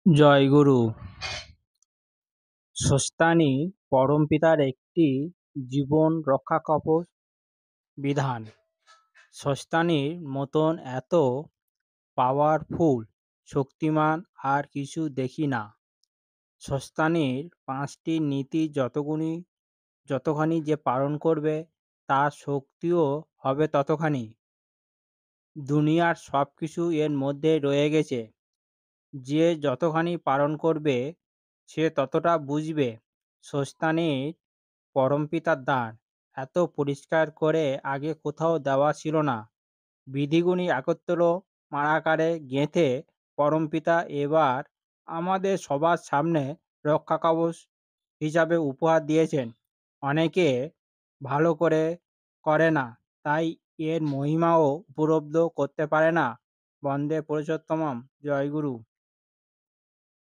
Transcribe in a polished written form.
জয়গুরু। স্বস্তানি পরমপিতার একটি জীবন রক্ষা কবচ বিধান। স্বস্তানির মতন এত পাওয়ারফুল শক্তিমান আর কিছু দেখি না। স্বস্তানির 5টি নীতি যতখানি যে পালন করবে তার শক্তিও হবে ততখানি। দুনিয়ার সব কিছু এর মধ্যে রয়ে গেছে। যে যতখানি পালন করবে সে ততটা বুঝবে। স্বস্তানির পরমপিতার দান এত পরিষ্কার করে আগে কোথাও দেওয়া ছিল না। বিধিগুণী একত্র মারাকারে গেঁথে পরমপিতা এবার আমাদের সবার সামনে রক্ষা কবচ হিসাবে উপহার দিয়েছেন। অনেকে ভালো করে না, তাই এর মহিমাও উপলব্ধ করতে পারে না। বন্দে পুরুষোত্তমম। জয়গুরু।